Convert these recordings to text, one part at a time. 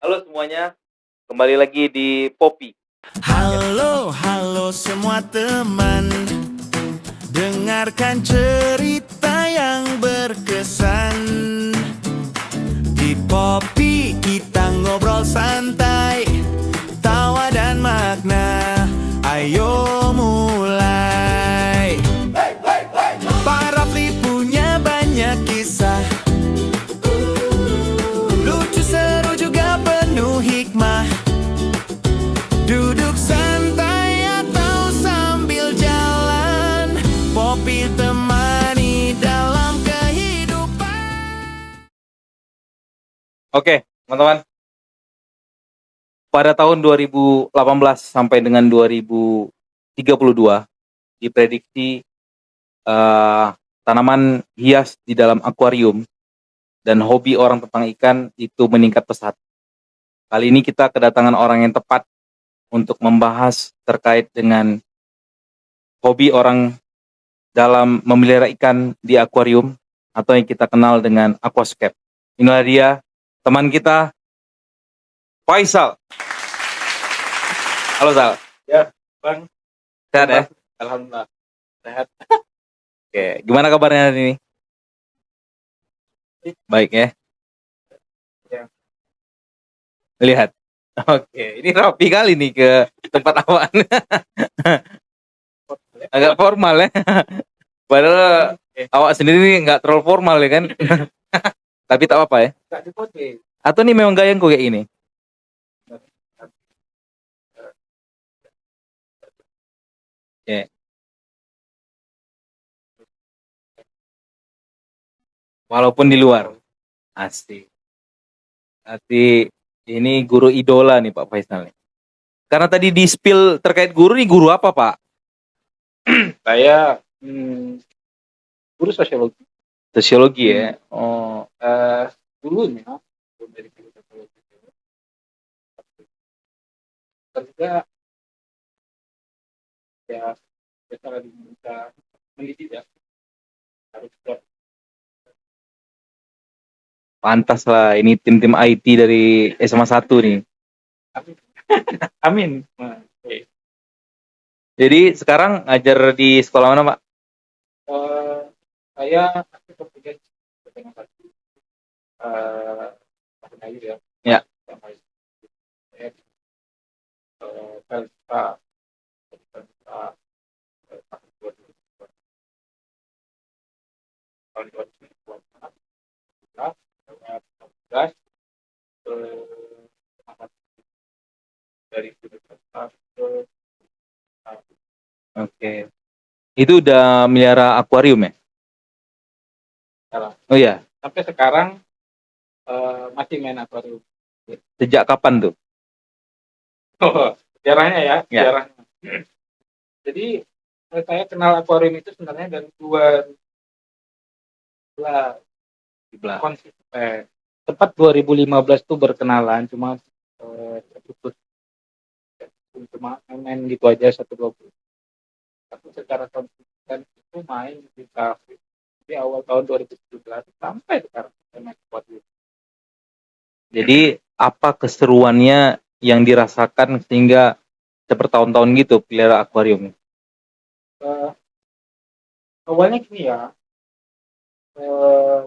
Halo semuanya, kembali lagi di Popi. Halo, halo semua teman. Dengarkan cerita yang berkesan. Di Popi kita ngobrol santai, tawa dan makna. Ayo mulai. Pak Rafli punya banyak kisah, lucu, seru, juga penuh hikmah. Duduk santai atau sambil jalan, Popi temani dalam kehidupan. Oke, teman-teman. Pada tahun 2018 sampai dengan 2032 diprediksi tanaman hias di dalam akuarium dan hobi orang tentang ikan itu meningkat pesat. Kali ini kita kedatangan orang yang tepat untuk membahas terkait dengan hobi orang dalam memelihara ikan di akuarium atau yang kita kenal dengan aquascape. Inilah dia teman kita, Faisal. Halo Sal. Ya, Bang. Sehat ya? Alhamdulillah. Sehat. Oke, gimana kabarnya hari ini? Baik ya? Ya. Lihat. Oke, ini rapi kali nih ke tempat awak. Agak formal ya. Padahal awak sendiri nggak terlalu formal ya kan? Tapi tak apa-apa ya. Enggak dipote. Atau nih memang gayaku kayak ini? Ya. Walaupun di luar. Asik. Berarti ini guru idola nih Pak Faisal nih. Karena tadi di spill terkait guru nih, guru apa Pak? Saya guru sosiologi. Sosiologi ya. Oh, Dulunya dari guru sosiologi kerja ya biasa lagi bisa mendidik ya, harus buat pantas lah ini tim-tim IT dari SMA 1 nih. amin. Amin. Nah, oke. Jadi sekarang ngajar di sekolah mana Pak? Saya aktif bekerja dengan satu tahun akhir ya. Ya. Saya Kalista tahun 2014 dari sudut ke Oke. Itu udah melihara akuarium ya? salah. Oh iya. Sampai sekarang masih main akuarium. Sejak kapan tuh? Oh, sejarahnya ya, Ya. sejarahnya. Jadi saya kenal akuarium itu sebenarnya dari 2012. Konsisten. Tepat 2015 tuh berkenalan, cuma cuma main gitu aja 1-2 bulan. Tapi secara konsisten itu main di kafe di awal tahun 2017 sampai sekarang saya main akuarium. Jadi apa keseruannya yang dirasakan sehingga sepertahun-tahun gitu pelihara akuarium? Awalnya gini ya,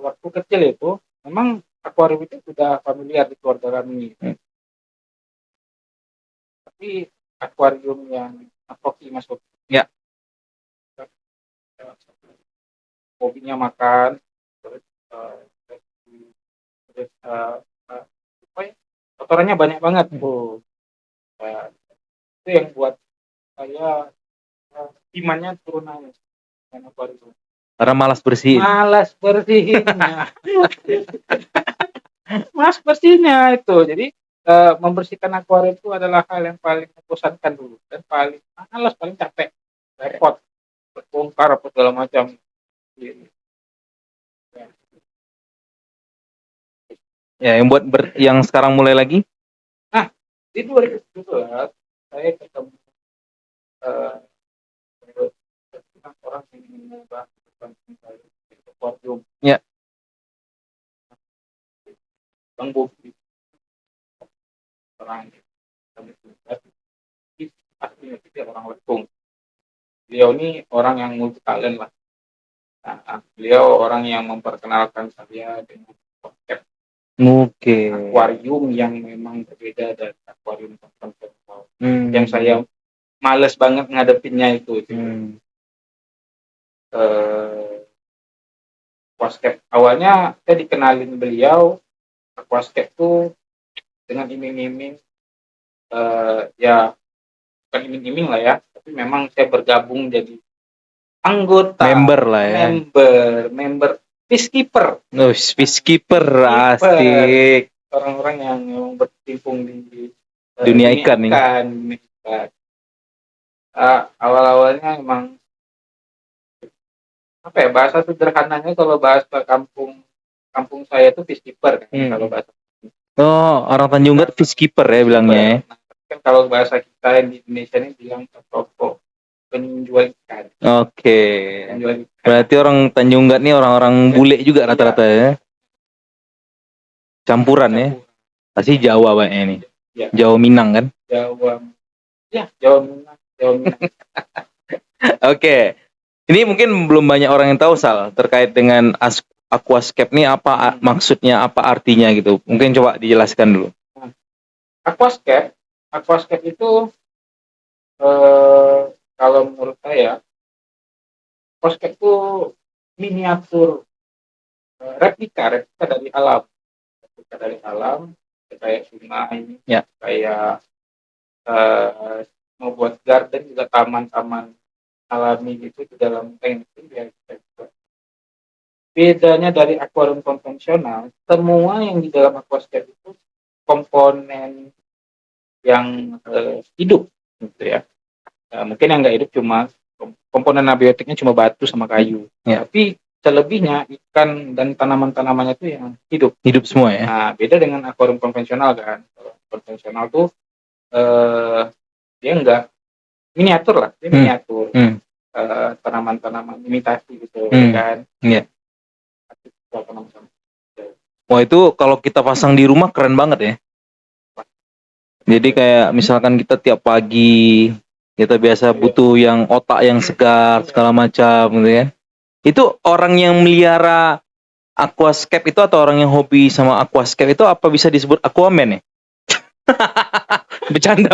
waktu kecil itu memang akuarium itu sudah familiar di keluarga kami. Tapi akuarium yang Foxy masuk. Ya. Hobinya makan, terus apa ya? Kotorannya banyak banget. Itu yang buat saya imannya turun aja dengan akuarium. Karena malas bersihin. Malas bersihinnya. Malas bersihnya itu. Jadi membersihkan akuarium itu adalah hal yang paling membosankan dulu dan paling malas, paling capek, repot, bongkar apa segala macam. Ya, yang buat yang sekarang mulai lagi? Nah, di 2017 saya ketemu orang yang mengubah akuarium. Ya. Bang Bobi. orang kami lihat aslinya tidak orang Lampung. Beliau ini orang yang multi talent lah. Nah, beliau orang yang memperkenalkan saya dengan konsep Oke. akuarium yang memang berbeda dari akuarium konvensional. Yang Hmm. saya males banget ngadepinnya itu. Hmm. Aquascape. Awalnya saya dikenalin beliau Aquascape tuh dengan iming-iming ya bukan iming-iming lah ya, tapi memang saya bergabung jadi anggota, Member lah ya. member peacekeeper. Oh, peacekeeper Peacekeeper. asik. Orang-orang yang memang berkecimpung di Dunia ikan nih. dunia ikan. Awal-awalnya emang apa ya, bahasa sederhananya kalau bahasa kampung saya itu peacekeeper kan, kalau bahasa. Oh, orang Tanjung Gat peacekeeper ya bilangnya ya. Nah, kan kalau bahasa kita di Indonesia ini bilang toko penjual ikan. Oke. Penjual ikan. Berarti orang Tanjung Gat nih orang-orang bule juga rata-rata ya. Campuran ya. Pasti Jawa banyak ini. Ya. Jawa Minang kan? Jawa. Ya, Jawa Minang. Oke. Ini mungkin belum banyak orang yang tahu Sal terkait dengan aquascape nih apa maksudnya, apa artinya gitu. Mungkin coba dijelaskan dulu. Aquascape itu kalau menurut saya aquascape itu miniatur replika dari alam. Replika dari alam kayak sungai, Ya. kayak membuat garden juga taman-taman alami gitu di dalam tank itu ya. Bedanya dari akuarium konvensional, semua yang di dalam aquascape itu komponen yang hidup gitu ya. Mungkin yang nggak hidup cuma komponen abiotiknya cuma batu sama kayu. Ya. Tapi selebihnya ikan dan tanaman-tanamannya itu yang hidup. Hidup semua ya. Nah, beda dengan akuarium konvensional kan. Konvensional tuh dia enggak miniatur lah, dia miniatur. Tanaman-tanaman imitasi gitu kan. Iya. Wah, itu kalau kita pasang di rumah keren banget ya. Jadi kayak misalkan kita tiap pagi kita biasa butuh yang otak yang segar segala macam gitu kan. Itu orang yang melihara aquascape itu atau orang yang hobi sama aquascape itu apa bisa disebut aquaman ya? Bercanda.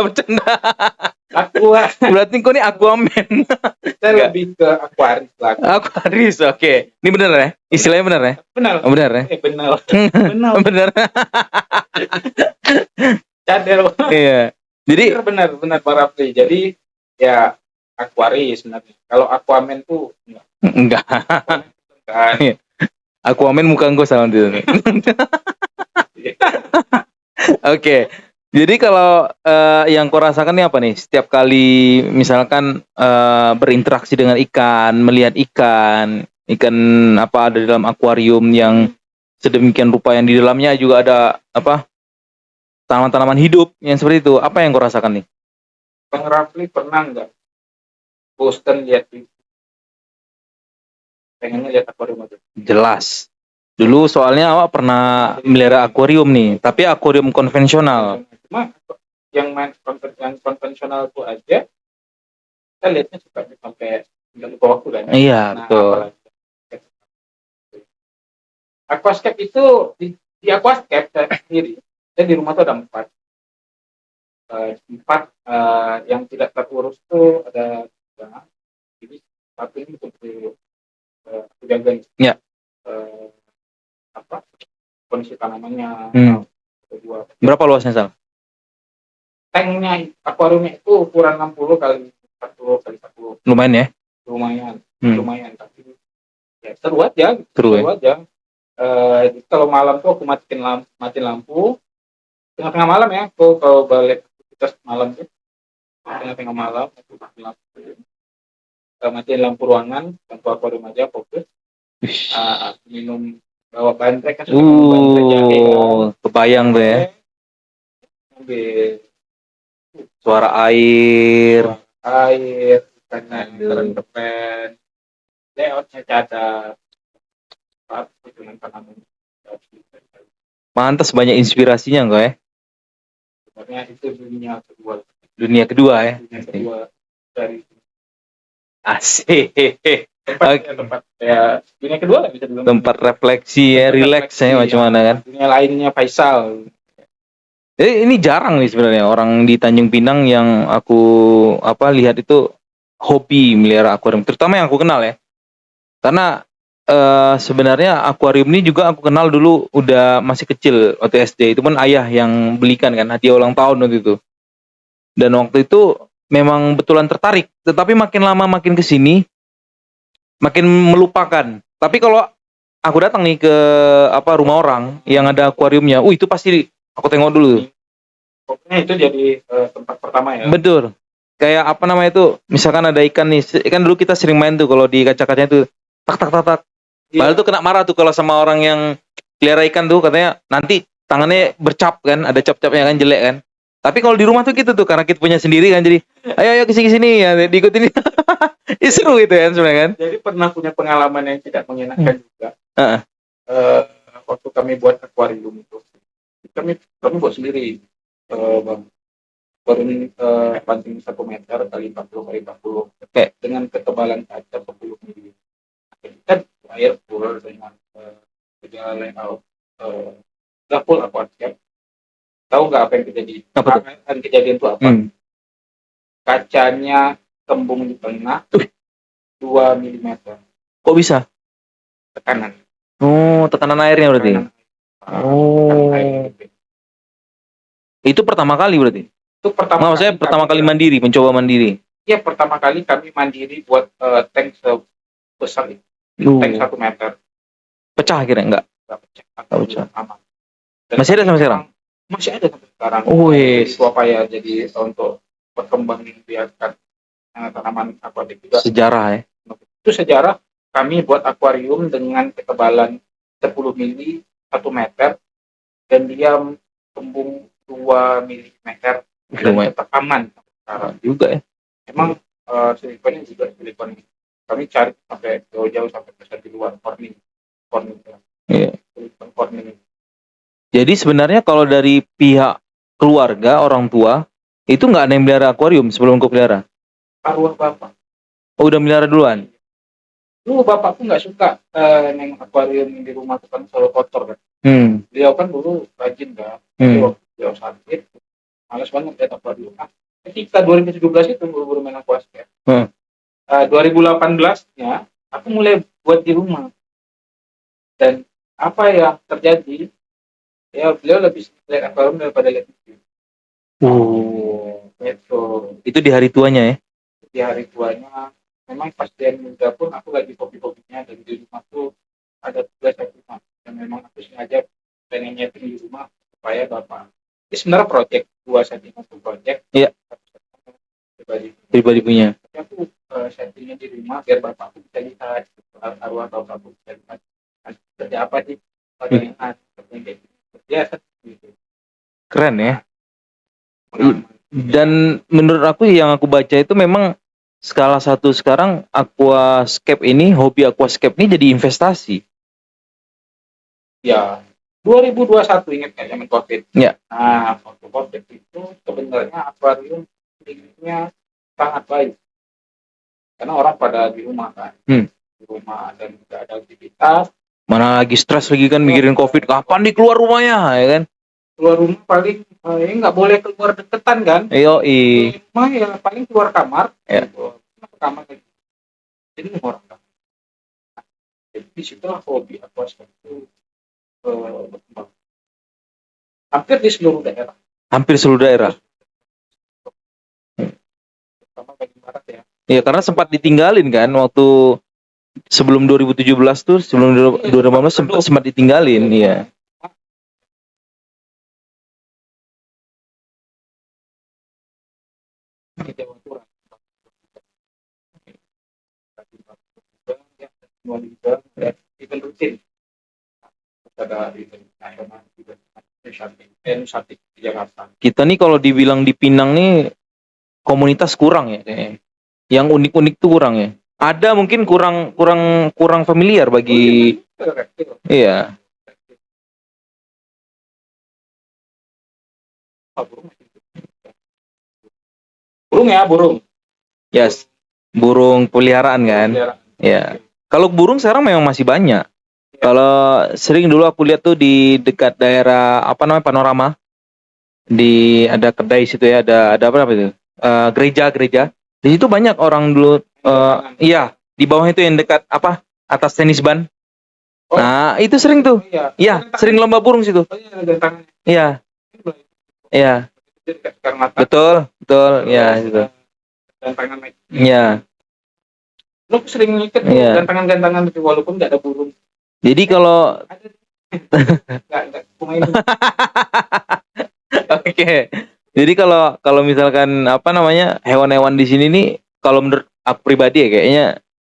Berarti kau ini aquaman. Saya lebih ke aquaris lah. Aquaris, oke. Ini benar ya? Istilahnya benar ya? Benar. Benar ya? Benar. Benar. Cadel. Iya. Jadi benar Pak Rafli. Jadi ya aquaris sebenarnya. Kalau aquaman tuh enggak. Aquaman muka gue sama itu. Oke. Jadi kalau yang kau rasakan nih apa nih? Setiap kali misalkan berinteraksi dengan ikan, melihat ikan apa ada di dalam akuarium yang sedemikian rupa yang di dalamnya juga ada apa? Tanaman-tanaman hidup yang seperti itu. Apa yang kau rasakan nih? Bang Rafli pernah nggak bosen lihat itu? Pengennya lihat akuarium aja. Jelas. Dulu soalnya awak pernah melihara akuarium nih, tapi akuarium konvensional. Cuma yang konvensional itu aja, kita lihatnya sampai nggak lupa waktu kan? Iya, betul. Aquascape itu di aquascape saya sendiri, saya di rumah tuh ada 4. Yang tidak terurus tuh ada 3. Jadi satu ini untuk jaga ya. Kondisi tanamannya. Kedua. Berapa luasnya Sal? Tanknya akuariumnya itu ukuran 60 kali 40 kali 40. Lumayan ya? Lumayan tapi ya seru aja. Kalau malam tuh aku matiin lampu tengah-tengah malam ya. Kalau balik aktivitas malam tuh tengah-tengah malam aku matiin lampu ruangan, lampu akuarium aja fokus. Minum bawa bantrek kan, kebayang tuh ya. Suara air kanan depan, layoutnya cadar, pantas banyak inspirasinya enggak ya? sebenarnya itu dunia kedua Dunia kedua ya. dari Asik. tempat Oke. tempat ya dunia kedua lah bisa dibilang. Tempat refleksi ya, Tempat relax refleksi, ya macam mana kan. dunia lainnya Faisal. Jadi ini jarang nih sebenarnya orang di Tanjung Pinang yang aku lihat itu hobi melihara akuarium, terutama yang aku kenal ya. Karena sebenarnya akuarium ini juga aku kenal dulu udah masih kecil waktu SD. Itu pun ayah yang belikan kan, hadiah ulang tahun waktu itu. Dan waktu itu memang betulan tertarik, tetapi makin lama makin ke sini makin melupakan. Tapi kalau aku datang nih ke rumah orang yang ada akuariumnya, itu pasti aku tengok dulu. Pokoknya itu jadi tempat pertama ya. Betul. Kayak apa namanya itu, misalkan ada ikan nih, kan dulu kita sering main tuh kalau di kaca-kacanya tuh tak tak tak tak. Padahal tuh kena marah tuh kalau sama orang yang pelihara ikan tuh, katanya nanti tangannya bercap kan, ada cap-capnya kan, jelek kan. Tapi kalau di rumah tuh gitu tuh, karena kita punya sendiri kan, jadi ayo kesini sini ya, diikutin. Ini seru gitu kan sebenarnya kan. Jadi pernah punya pengalaman yang tidak menyenangkan juga. Heeh. Waktu kami buat akuarium itu, kami buat sendiri, bang. Akuarium panjang 1 meter kali 40 kali 40 dengan ketebalan kaca 10 mili. Kan air full dengan segala layout full aquascape. Tahu nggak apa yang terjadi? Apa tuh? Kan kejadian itu apa? Kacanya kembung di tengah 2 milimeter Kok bisa? tekanan. Oh, tekanan airnya berarti. Tekanan air gede. Itu pertama kali berarti. Itu pertama Maksudnya kali pertama kami kali mandiri, mencoba mandiri. Iya, pertama kali kami mandiri buat tank sebesar itu. Tank 1 meter. Pecah akhirnya enggak? Nggak pecah. Nggak pecah. Aman. Masih ada sampai sekarang? Masih ada sampai sekarang. Oh, yes. Itu apa ya, jadi untuk perkembangan biarkan tanaman akuatik juga. Sejarah ya. Itu sejarah kami buat akuarium dengan ketebalan 10 mili 1 meter dan dia kembung 2 milimeter dan tetap aman sekarang juga ya. Emang silikonnya juga silikon kami cari sampai jauh-jauh sampai ke luar corning. Iya. Silikon corning. Jadi sebenarnya kalau dari pihak keluarga, orang tua, itu nggak ada yang melihara akuarium sebelum kau pelihara? Arwah bapak. Oh, udah melihara duluan? Dulu bapakku nggak suka neng akuarium di rumah tuh kan selalu kotor kan. Beliau kan dulu rajin kan. Waktu beliau sakit, malas banget lihat akuarium. Ketika 2017 itu buru-buru main aquascape. 2018-nya aku mulai buat di rumah. Dan apa yang terjadi? Ya beliau lebih lihat akuarium daripada lihat TV. Itu di hari tuanya ya? Di hari tuanya, memang pas dia muda pun aku lagi hobi-hobinya, dan di rumah tuh ada tugas di rumah. Dan memang aku sengaja pengen nyeting di rumah supaya bapak. Ini sebenarnya proyek 2 satu proyek. Iya. Pribadi punya. Tapi aku settingnya di rumah biar bapakku bisa lihat, arwah bapakku bisa lihat kerja apa sih biasa gitu. Keren ya. Dan menurut aku yang aku baca itu memang skala satu sekarang aquascape ini, hobi aquascape ini jadi investasi. Ya, 2021 ingat nggak zaman COVID? Ya. Nah, waktu COVID itu sebenarnya akuarium bisnisnya sangat baik. Karena orang pada di rumah kan. Di rumah dan tidak ada aktivitas. Mana lagi stres lagi kan mikirin COVID, kapan nih keluar rumahnya ya kan? Keluar rumah paling nggak boleh keluar deketan kan? Keluar rumah ya paling keluar kamar. Ya. Ke kamar lagi. Jadi orang kan. Jadi di situ hobi aquascape itu berkembang. Hampir di seluruh daerah. Hampir seluruh daerah. Terutama bagian barat ya. Iya, karena sempat ditinggalin kan waktu sebelum 2017 tuh, sebelum 2018 sempat ditinggalin, iya. Event rutin. Ada event nasional, event Nusatik di Jakarta. Kita nih kalau dibilang di Pinang nih komunitas kurang ya kayaknya. Yang unik-unik tuh kurang ya. Ada mungkin kurang familiar bagi iya. burung masih hidup. Burung ya, burung. Yes, burung peliharaan kan. Peliharaan. Ya. Kalau burung sekarang memang masih banyak. Ya. Kalau sering dulu aku lihat tuh di dekat daerah apa namanya Panorama, di ada kedai situ ya, ada apa itu? Gereja. Di situ banyak orang dulu. Iya, di bawah itu yang dekat apa? Atas tenis ban. Oh. Nah, itu sering tuh. Iya. Iya, sering lomba burung situ. Oh, iya, ada tangannya. Iya, iya. Sekarang mata. Betul, ya gitu. Gantangan lagi. Iya. Lu sering ngikut tuh Iya. gantangan tapi walaupun nggak ada burung. Jadi kalau Ada. Nggak pemain. Oke. Jadi kalau misalkan apa namanya hewan-hewan di sini nih, kalau menurut aku pribadi ya kayaknya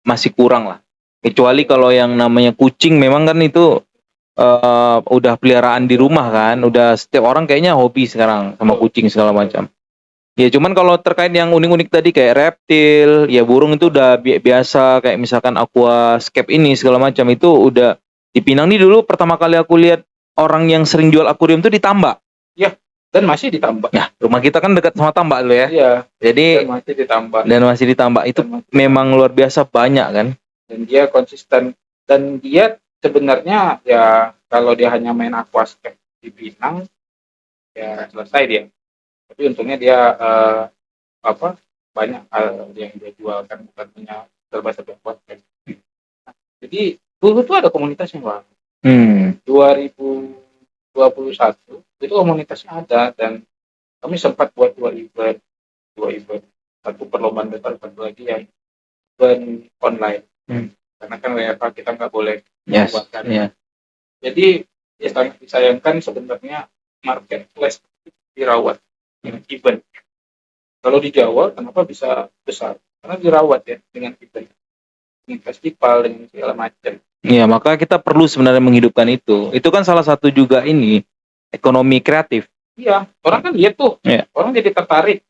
masih kurang lah. Kecuali kalau yang namanya kucing, memang kan itu udah peliharaan di rumah kan, udah setiap orang kayaknya hobi sekarang sama kucing segala macam. Ya cuman kalau terkait yang unik-unik tadi kayak reptil, ya burung itu udah biasa, kayak misalkan aquascape ini segala macam itu udah di Pinang nih. Dulu pertama kali aku lihat orang yang sering jual akuarium itu di Tambak. Dan masih ditambah. Ya, rumah kita kan dekat sama Tambak dulu ya. Iya. Jadi Dan masih ditambah. dan masih di Tambak itu memang luar biasa banyak kan. Dan dia konsisten. Dan dia sebenarnya ya kalau dia hanya main aquascape di Pinang ya selesai dia. Tapi untungnya dia banyak hal yang dia jual kan, bukan hanya serba-serba aquascape. Jadi dulu tuh ada komunitasnya Bang. 2021 itu komunitasnya ada dan kami sempat buat dua event, satu perlombaan besar, satu lagi yang event online. Karena kan WFH kita nggak boleh buatkan. Yeah. Jadi ya sangat disayangkan sebenarnya marketplace dirawat dengan event. Kalau di Jawa kenapa bisa besar? Karena dirawat ya dengan event, dengan festival, dengan segala macam. Iya, maka kita perlu sebenarnya menghidupkan itu. Itu kan salah satu juga ini ekonomi kreatif. Iya, orang kan lihat tuh, orang jadi tertarik.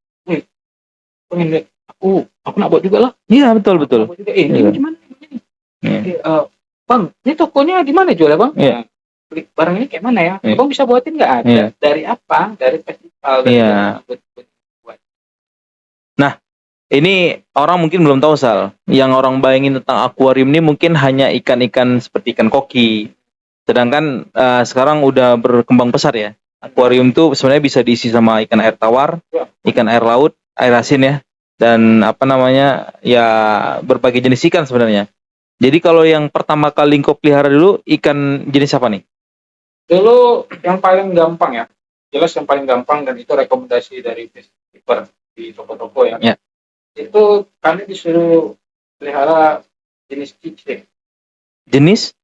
Pengen lihat, aku nak buat juga lah. Iya, betul. Ini gimana? Bang, ini tokonya di mana jualnya Bang? Iya. Beli barang ini kayak mana ya? Bang bisa buatin nggak? Ada. Iya. Dari apa? Dari festival. Iya. Nah, ini orang mungkin belum tahu Sal. Yang orang bayangin tentang akuarium ini mungkin hanya ikan-ikan seperti ikan koki. Sedangkan sekarang udah berkembang pesat ya. Akuarium tuh sebenarnya bisa diisi sama ikan air tawar, ikan air laut, air asin ya, dan apa namanya ya berbagai jenis ikan sebenarnya. Jadi kalau yang pertama kali kau pelihara dulu ikan jenis apa nih? Dulu yang paling gampang ya, jelas yang paling gampang dan itu rekomendasi dari keeper di toko-toko ya. Itu kami disuruh pelihara jenis ciclit. Jenis?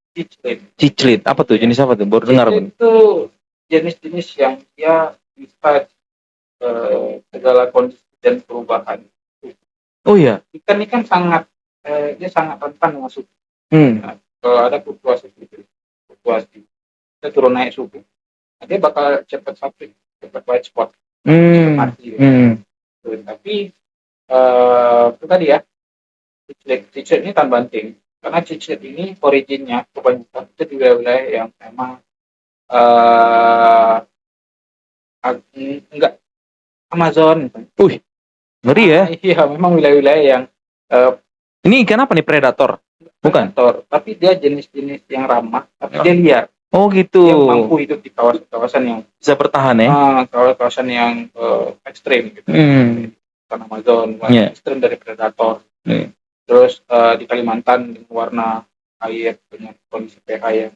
Ciclit. Apa tuh? Jenis apa tuh? Baru dengar. Itu jenis-jenis yang dia bisa segala kondisi dan perubahan. Oh iya. Ikan sangat dia sangat rentan dengan suhu. Nah, kalau ada fluktuasi, kita turun naik suhu, dia bakal cepat sakit, cepat white spot, cepat mati. Tapi itu tadi ya, cicit ini tan banting. Karena cicit ini originnya kebanyakan itu di wilayah yang memang enggak Amazon. Ngeri ya? Iya, memang wilayah-wilayah yang ini ikan apa nih, predator? Bukan. Predator, tapi dia jenis-jenis yang ramah, tapi dia liar. Oh gitu. Dia mampu hidup di kawasan yang bisa bertahan ya? Kawasan yang ekstrim gitu. Bukan Amazon, ekstrim dari predator. Terus di Kalimantan dengan warna air dengan kondisi pH yang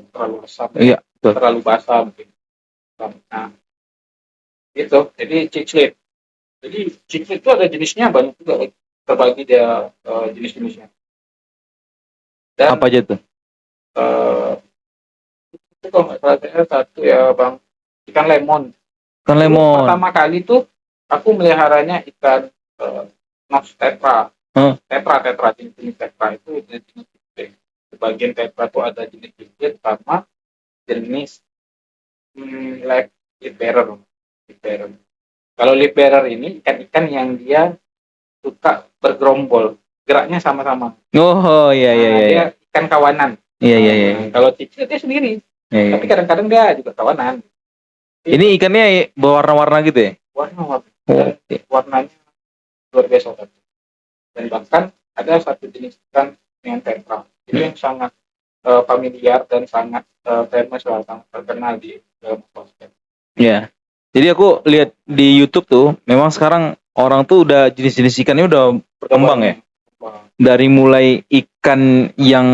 terlalu asam, terlalu basah mungkin. Nah, itu. Jadi ciclit. Jadi ciclit itu ada jenisnya banyak juga, terbagi dia jenis-jenisnya. Dan, apa aja tuh? Itu kalau nggak salah saya satu ya Bang, ikan lemon. Ikan lemon. Pertama kali tuh aku meliharanya ikan Nox tetra. Tetra jenis tetra itu jenis ciclit. Sebagian tetra itu ada jenis ciclit sama jenis lip bearer. Kalau lip bearer ini ikan-ikan yang dia suka bergerombol, geraknya sama-sama. Oh iya. Dia ikan kawanan. Iya. Kalau ciclit dia sendiri. Tapi kadang-kadang dia juga kawanan. Ini ikannya berwarna-warna gitu ya? warna-warni Oh, dan warnanya luar biasa tadi. Dan bahkan ada satu jenis ikan yang tetra. Itu yang sangat familiar dan sangat famous lah, sangat terkenal di dalam aquascape. ya. Jadi aku lihat di YouTube tuh, memang sekarang orang tuh udah jenis-jenis ikannya udah berkembang ya. Wah, Dari mulai ikan yang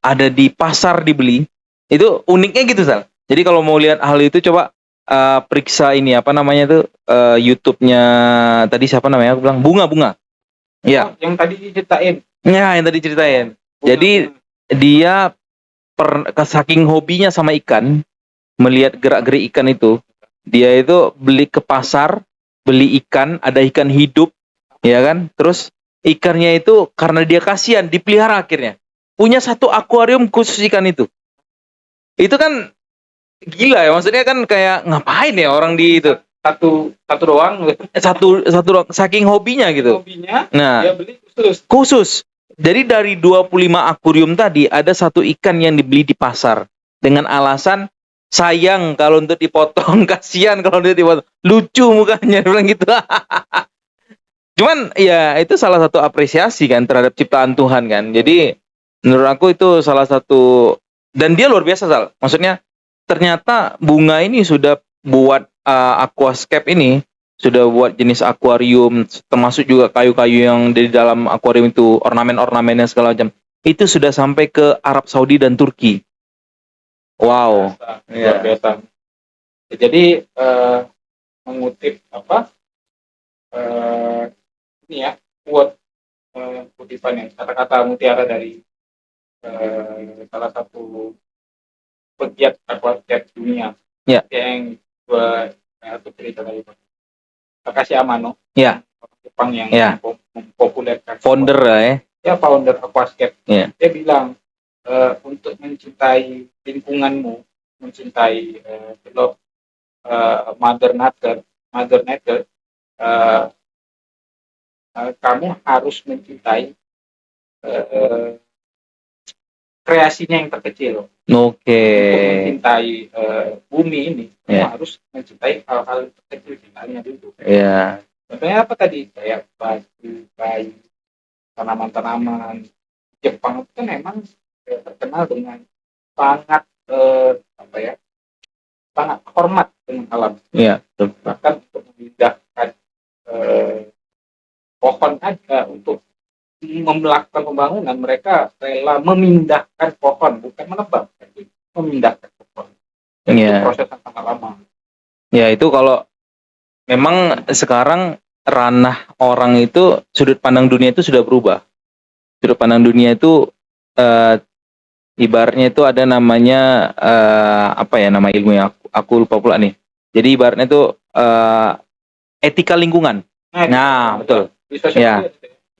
ada di pasar dibeli, itu uniknya gitu Sal. Jadi kalau mau lihat hal itu coba periksa ini apa namanya tuh YouTube-nya tadi siapa namanya? Aku bilang bunga-bunga. Iya. yang tadi diceritain. Ya, yang tadi ceritain. Jadi Bunga-bunga. dia saking hobinya sama ikan, melihat gerak-gerik ikan itu, dia itu beli ke pasar, beli ikan, ada ikan hidup, ya kan? Terus ikannya itu karena dia kasihan dipelihara akhirnya. Punya satu akuarium khusus ikan itu. Itu kan gila ya, maksudnya kan kayak ngapain ya orang di itu. Satu doang Satu saking hobinya gitu. hobinya, Nah, dia beli khusus. khusus. Jadi dari 25 akuarium tadi ada satu ikan yang dibeli di pasar dengan alasan sayang kalau untuk dipotong, kasihan kalau untuk dipotong. Lucu mukanya dia bilang gitu. Cuman ya itu salah satu apresiasi kan terhadap ciptaan Tuhan kan. Jadi menurut aku itu salah satu dan dia luar biasa Sal. Maksudnya ternyata bunga ini sudah buat aquascape ini sudah buat jenis akuarium termasuk juga kayu-kayu yang di dalam akuarium itu ornamen-ornamennya segala macam. Itu sudah sampai ke Arab Saudi dan Turki. Wow. Luar biasa. Jadi mengutip apa ini ya, quote kutipan yang kata-kata mutiara dari salah satu pegiat aquascape dunia. Ya. Yang gua aku cerita tadi, Takashi Amano. Ya. Orang Jepang yang Ya. mempopulerkan Founder lah ya. Ya, founder Aquascape. Ya. Dia bilang untuk mencintai lingkunganmu, mencintai Mother Nature, eh, kamu harus mencintai eh, kreasinya yang terkecil. Oke. Untuk mencintai bumi ini, kamu Ya. harus mencintai hal-hal terkecil finalnya dulu. Ya. Contohnya apa tadi? Kayak batu, kayu, tanaman-tanaman. Jepang itu kan memang terkenal dengan sangat apa ya, sangat hormat dengan alam. Iya, betul. Bahkan untuk memindahkan pohon aja, untuk melakukan pembangunan, mereka rela memindahkan pohon, bukan menebang, tapi memindahkan pohon. Dan itu Iya. proses yang sangat lama. Ya itu kalau memang sekarang ranah orang itu sudut pandang dunia itu sudah berubah. Sudut pandang dunia itu ibaratnya itu ada namanya apa ya nama ilmunya aku lupa pula nih. Jadi ibaratnya itu etika lingkungan. Nah, betul. Ya.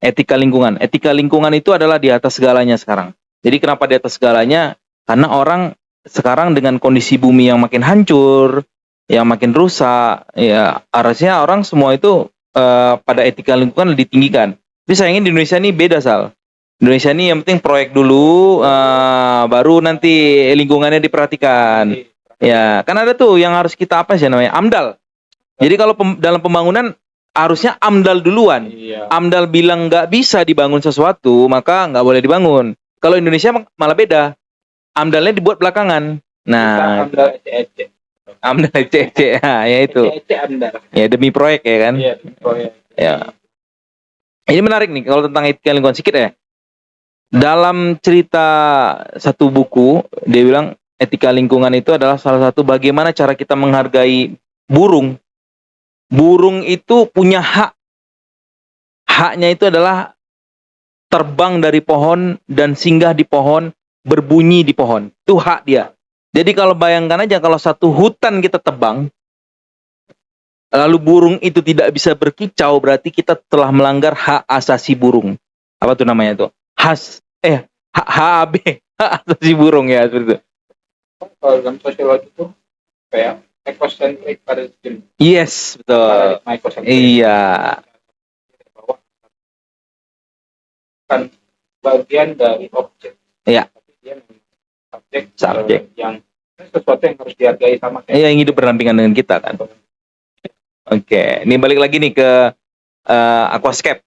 Etika lingkungan. Etika lingkungan itu adalah di atas segalanya sekarang. Jadi kenapa di atas segalanya? Karena orang sekarang dengan kondisi bumi yang makin hancur, yang makin rusak, ya harusnya orang semua itu pada etika lingkungan ditinggikan. Tapi sayangnya di Indonesia ini beda Sal. Indonesia ini yang penting proyek dulu, baru nanti lingkungannya diperhatikan. Ya, kan ada tuh yang harus kita apa sih namanya AMDAL. Jadi kalau dalam pembangunan harusnya AMDAL duluan. Iya. AMDAL bilang nggak bisa dibangun sesuatu, maka nggak boleh dibangun. Kalau Indonesia malah beda. AMDAL-nya dibuat belakangan. Nah, AMDAL ece-ece. AMDAL ece-ece, ya itu. Ece-ece AMDAL. Ya demi proyek ya kan. Iya, demi proyek. Ya. Ini menarik nih kalau tentang etika lingkungan sedikit ya. Dalam cerita satu buku, dia bilang etika lingkungan itu adalah salah satu bagaimana cara kita menghargai burung. Burung itu punya hak. Haknya itu adalah terbang dari pohon dan singgah di pohon, berbunyi di pohon. Itu hak dia. Jadi kalau bayangkan aja kalau satu hutan kita tebang, lalu burung itu tidak bisa berkicau, berarti kita telah melanggar hak asasi burung. Apa tuh namanya tuh? Hak HAB, hak asasi burung ya seperti itu. Kalau dalam sosiologi itu kayak ecocentric paradigm. Yes, betul. Paradigma ecocentric. Iya. Bahwa bukan bagian dari objek. Iya. Tapi dia subjek Subjek. yang sesuatu yang harus dihargai sama kayak Iya, yang hidup berdampingan dengan kita kan. Oke, ini balik lagi nih ke aquascape.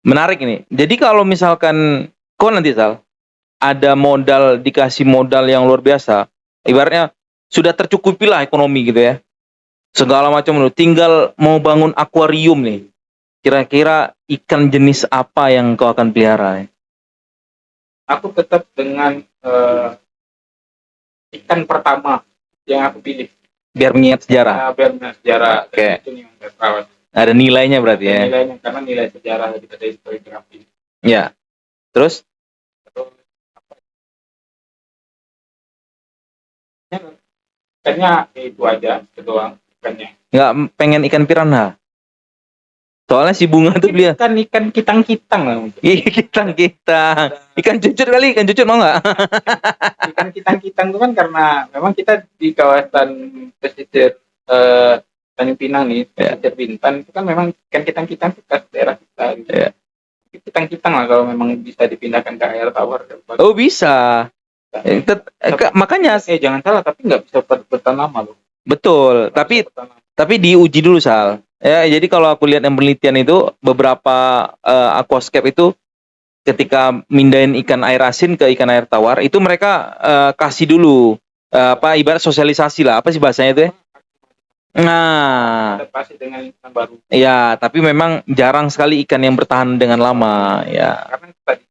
Menarik ini. Jadi kalau misalkan kau nanti Sal ada modal, dikasih modal yang luar biasa, ibaratnya sudah tercukupi lah ekonomi gitu ya. Segala macam lu tinggal mau bangun akuarium nih. Kira-kira ikan jenis apa yang kau akan pelihara nih? aku tetap dengan ikan pertama yang aku pilih. Biar mengingat sejarah. Biar sejarah. Oke. Itu yang saya rawat. Ada nilainya berarti ya. Nilainya karena nilai sejarah kita dari historiografi. Ya. Terus Terus ikannya itu aja, itu doang ikannya. nggak pengen ikan piranha? Soalnya si bunga tuh dia Ikan kitang-kitang lah mungkin. iya kitang. Ikan cucut kali, ikan cucut mau nggak? Ikan kitang-kitang itu kan karena memang kita di kawasan pesisir Tanjung Pinang nih, Ya. pesisir Bintan itu kan memang ikan kitang-kitang itu khas daerah kita. Gitu. Ya. Kitang-kitang lah kalau memang bisa dipindahkan ke air tawar. Oh bisa. Makanya Jangan salah, tapi nggak bisa bertahan lama loh. betul. Tapi diuji dulu Sal. Ya, jadi kalau aku lihat yang penelitian itu beberapa aquascape itu ketika mindahin ikan air asin ke ikan air tawar itu mereka kasih dulu apa ibarat sosialisasi lah apa sih bahasanya itu ya? Nah, Adaptasi dengan ikan baru. ya tapi memang jarang sekali ikan yang bertahan dengan lama ya. Karena tadi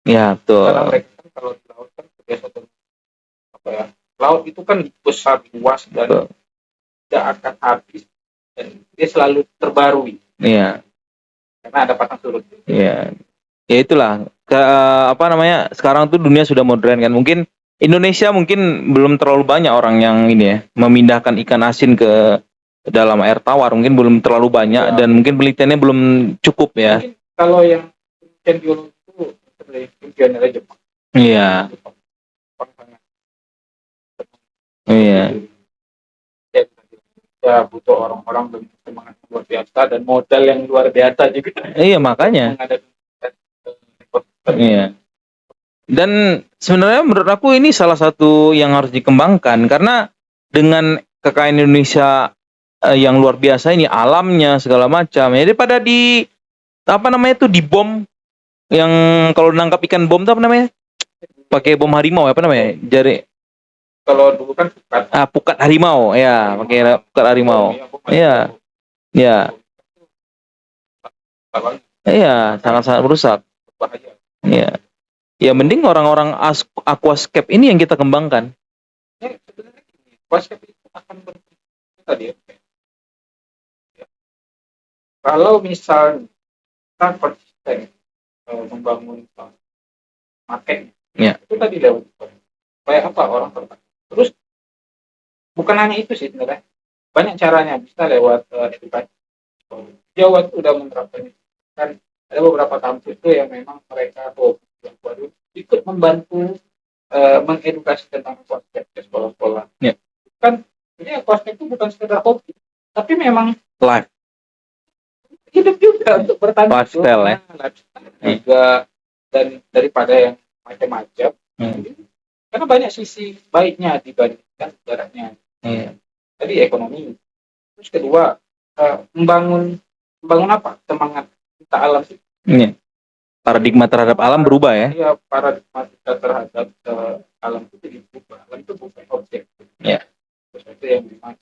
Ya karena betul. mereka kan kalau di laut kan biasa apa ya? Laut itu kan besar, luas dan Betul. tidak akan habis dan dia selalu terbarui Iya. karena ada pasang surut. Iya. Ya itulah apa namanya sekarang tuh dunia sudah modern kan mungkin Indonesia mungkin belum terlalu banyak orang yang ini ya memindahkan ikan asin ke dalam air tawar mungkin belum terlalu banyak Ya. dan mungkin penelitiannya belum cukup ya. Mungkin kalau yang penelitian biologi itu seperti pionir Jepang. Iya. Jepang sangat Iya. ya butuh orang-orang dengan semangat luar biasa dan modal yang luar biasa juga. Iya makanya. Iya. Dan sebenarnya menurut aku ini salah satu yang harus dikembangkan karena dengan kekayaan Indonesia yang luar biasa ini alamnya segala macam. Jadi pada di apa namanya tuh dibom yang kalau nangkap ikan bom tuh apa namanya? Pakai bom harimau apa namanya? Jari Kalau dulu kan pukat harimau ya, pakai pukat harimau. Iya. Iya. Iya, sangat-sangat merusak. bahaya. Iya. Ya mending orang-orang aquascape ini yang kita kembangkan. Ya, sebenarnya konsep itu akan berfungsi tadi ya. Kalau misalnya kita konsisten membangun market, Ya. itu tadi lewat kayak apa orang tertarik. Terus bukan hanya itu sih sebenarnya, banyak caranya bisa lewat edukasi. Jawa itu udah menerapkan itu. Kan ada beberapa kampus itu yang memang mereka yang baru ikut membantu mengedukasi tentang konsep ke sekolah-sekolah. Ya. Kan ini konsep itu bukan sekedar hobi, tapi memang Live. hidup juga untuk bertani Lifestyle, ya. lifestyle juga dan daripada yang macam-macam. Karena banyak sisi baiknya dibandingkan sejarahnya. Tadi ekonomi. Terus kedua membangun apa? Semangat kita alam sih. Paradigma terhadap alam berubah ya. Iya, paradigma kita terhadap alam itu jadi berubah. Alam itu bukan objek. Iya. Sesuatu yang memang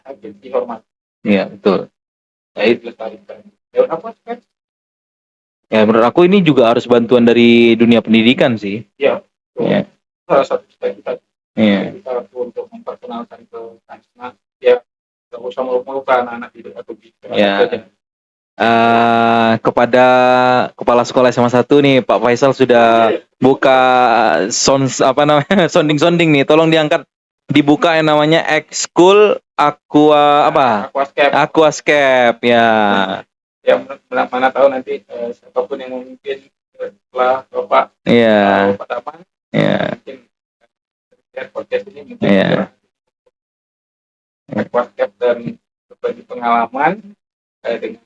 harus dihormati. Iya, betul. Ya, itu lestarikan. Ya, apa kan? Ya, menurut aku ini juga harus bantuan dari dunia pendidikan sih. Iya. Iya. Salah satu cita-cita kita untuk memperkenalkan ke anak, ya nggak usah muluk-muluk ke anak-anak hidup atau gitu. Ya. Kepada kepala sekolah SMA 1 nih Pak Faisal sudah buka sounding nih, tolong diangkat, dibuka yang namanya ekskul aquascape ya. Ya mana tahu nanti siapapun yang memimpin setelah Bapak Bapak Taman mungkin podcast ini mungkin aquascape dan berbagi pengalaman dengan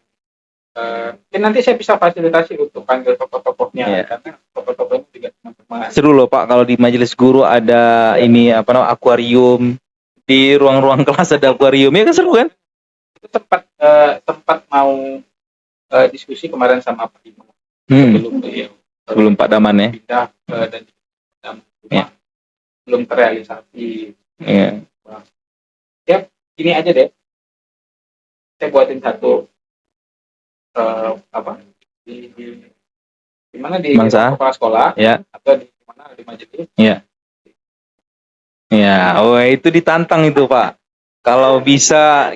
mungkin nanti saya bisa fasilitasi untuk panggil tokoh-tokohnya karena tokoh-tokohnya juga Seru loh Pak kalau di majelis guru ada ini apa namanya akuarium, di ruang-ruang kelas ada akuarium, ya kan seru kan? Itu tempat mau diskusi kemarin sama Pak Imam Hmm, sebelum beliau sebelum Pak Daman ya. pindah dan rumah Ya. belum terrealisasi. Iya. Ya gini aja deh, saya buatin satu apa di mana di Bangsa? kepala sekolah Ya. atau di mana di majelis. Iya. Ya, oh itu ditantang itu Pak. Kalau bisa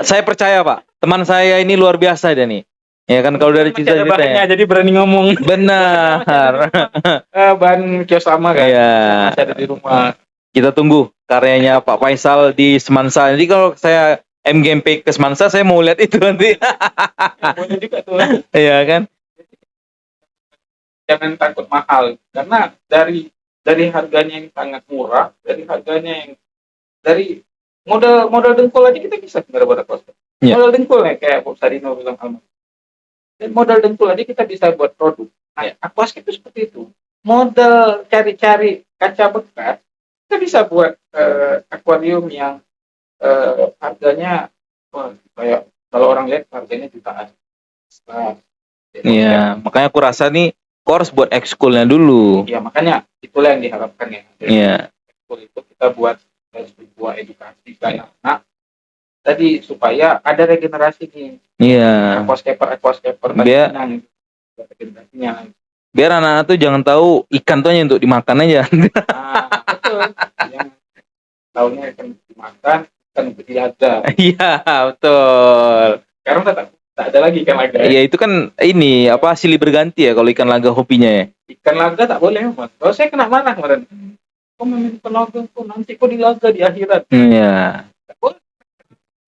saya percaya Pak. Teman saya ini luar biasa dia nih. Ya kan kalau dari Masih ada cerita-ceritanya. bahannya jadi berani ngomong. Benar. Bahan kios sama kan, Iya. masih ada di rumah. Kita tunggu karyanya Pak Faisal di Semansa. Jadi kalau saya MGMP ke Semansa, saya mau lihat itu nanti. Boleh juga tuh. Iya kan? Jangan takut mahal karena dari harganya yang sangat murah, dari modal dengkul aja kita bisa sebenarnya buat aquascape. Iya. Modal dengkul nih kayak Bob Sarino bilang Alman. Dan modal dengkul aja kita bisa buat produk. Nah, aquascape itu seperti itu. Modal cari-cari kaca bekas, kita bisa buat akuarium yang harganya kayak kalau orang lihat harganya jutaan. Nah, Iya, makanya aku rasa nih kau harus buat ekskulnya dulu. ya makanya itulah yang diharapkan ya. Iya. Ekskul itu kita buat sebuah edukasi ke anak-anak tadi supaya ada regenerasi nih. Iya. Aquascaper Biar tadi regenerasinya. biar anak-anak tuh jangan tahu ikan tuh hanya untuk dimakan aja. Nah, betul. Yang tahunya ikan dimakan, ikan untuk dilaga. Iya, betul. Sekarang tak ada lagi ikan laga. Iya, itu kan ini apa silih berganti ya kalau ikan laga hobinya ya. Ikan laga tak boleh, Mas. Kalau saya kena marah kemarin. Kok main ikan laga kok nanti kok dilaga di akhirat. Iya. Tak boleh.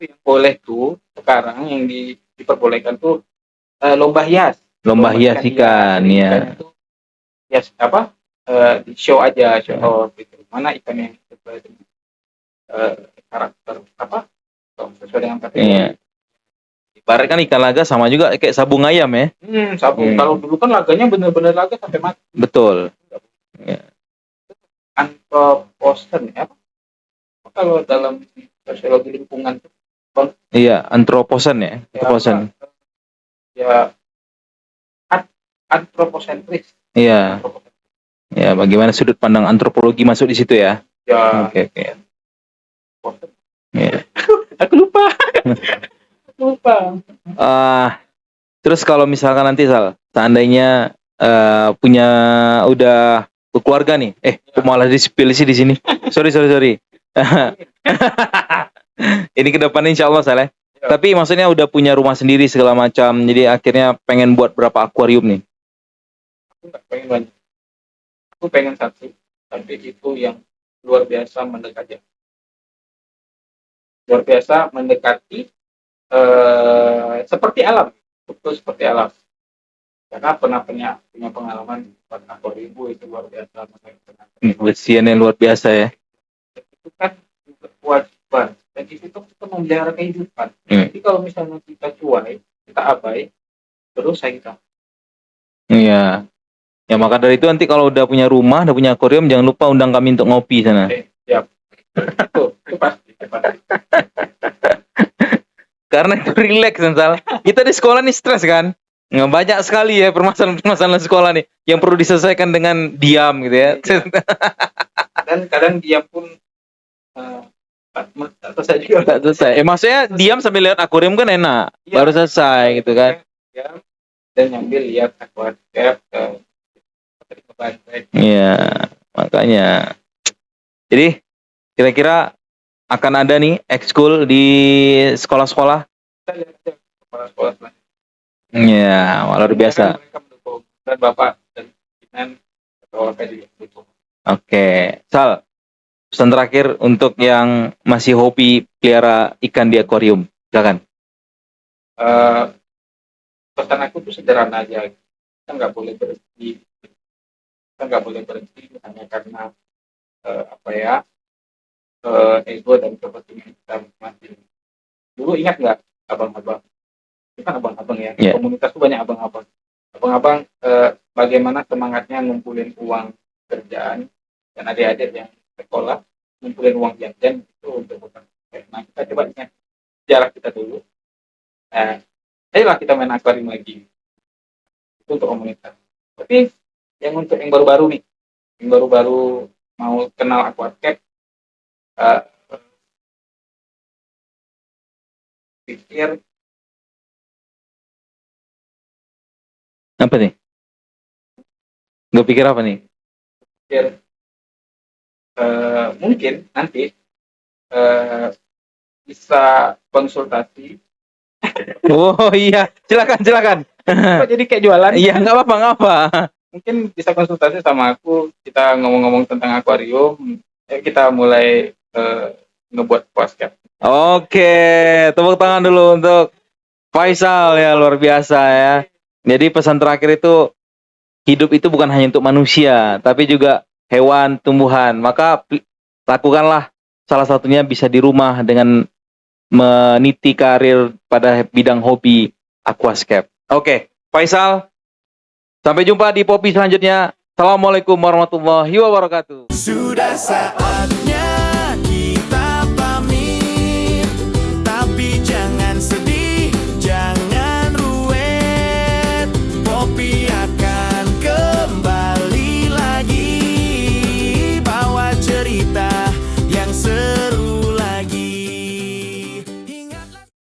Yang boleh tuh sekarang yang diperbolehkan tuh lomba hias. Lomba hias ikan, Jadi ya. ikannya tuh hias apa? Di show aja, show off gitu. Mana ikan yang sesuai dengan karakter apa? Sesuai dengan kategori. Iya. Ibarat kan ikan laga sama juga kayak sabung ayam ya. Sabung. Kalau dulu kan laganya bener-bener laga sampai mati. Betul. Ya. Antroposen ya. Kalau dalam sosiologi lingkungan tuh, Iya, antroposen ya. Antroposen. Ya antroposentris. Iya. Ya, bagaimana sudut pandang antropologi masuk di situ ya? Ya. Oke. Ya. Aku lupa. Terus kalau misalkan nanti seandainya punya udah berkeluarga nih, kok malah di-spill sih di sini. Sorry. Ini ke depan insya Allah ya. Tapi maksudnya udah punya rumah sendiri segala macam, jadi akhirnya pengen buat berapa akuarium nih? Aku nggak pengen banyak. Aku pengen satu, tapi itu yang luar biasa mendekati. Luar biasa mendekati seperti alam, betul seperti alam. Karena pernah punya pengalaman buat akuarium itu luar biasa. Kebersihannya luar biasa ya. Itu kan kewajiban. Dan di situ kita memelihara kehidupan. Jadi kalau misalnya kita cuai, kita abai, terus kita. Iya. Ya maka dari itu nanti kalau udah punya rumah, udah punya akuarium, jangan lupa undang kami untuk ngopi sana. Siap. Itu pasti. Karena itu relax Sal. Kita di sekolah nih stres kan. Nggak banyak sekali ya permasalahan sekolah nih yang perlu diselesaikan dengan diam gitu ya. Dan kadang diam pun tak selesai juga. Tak selesai. Maksudnya diam sambil lihat akuarium kan enak. Ya, baru selesai gitu kan. Dan nyambil lihat akuarium. Iya, makanya. Jadi kira-kira akan ada nih ekskul di sekolah-sekolah? Sekolah-sekolah. Iya, luar biasa. Dan Bapak dan pimpinan keluarga juga dukung. Oke, Sal, pesan terakhir untuk yang masih hobi pelihara ikan di akuarium, silakan. Pesan aku tuh sederhana aja, kita nggak boleh berhenti hanya karena ego dan kepentingan kita masing-masing. Dulu ingat nggak abang-abang? Itu kan abang-abang ya. Komunitas tuh banyak abang-abang. Bagaimana semangatnya ngumpulin uang kerjaan dan adik-adik yang sekolah ngumpulin uang jajan itu untuk bukan. Nah, kita coba ingat sejarah kita dulu. Ayolah kita main akuarium lagi. Itu untuk komunitas. Tapi yang untuk yang baru-baru nih, yang baru-baru mau kenal aquascape, pikir Apa nih? Gue pikir apa nih? pikir mungkin nanti bisa konsultasi. Oh iya, silakan. Kok jadi kayak jualan? Iya, nggak apa-apa. Mungkin bisa konsultasi sama aku, kita ngomong-ngomong tentang akuarium. Kita mulai ngebuat aquascape. Oke, tepuk tangan dulu untuk Faisal ya, luar biasa ya. Jadi pesan terakhir itu, hidup itu bukan hanya untuk manusia, tapi juga hewan, tumbuhan. Maka lakukanlah, salah satunya bisa di rumah dengan meniti karir pada bidang hobi aquascape. Oke, Faisal, sampai jumpa di Popi selanjutnya. Assalamualaikum warahmatullahi wabarakatuh. Sudah saatnya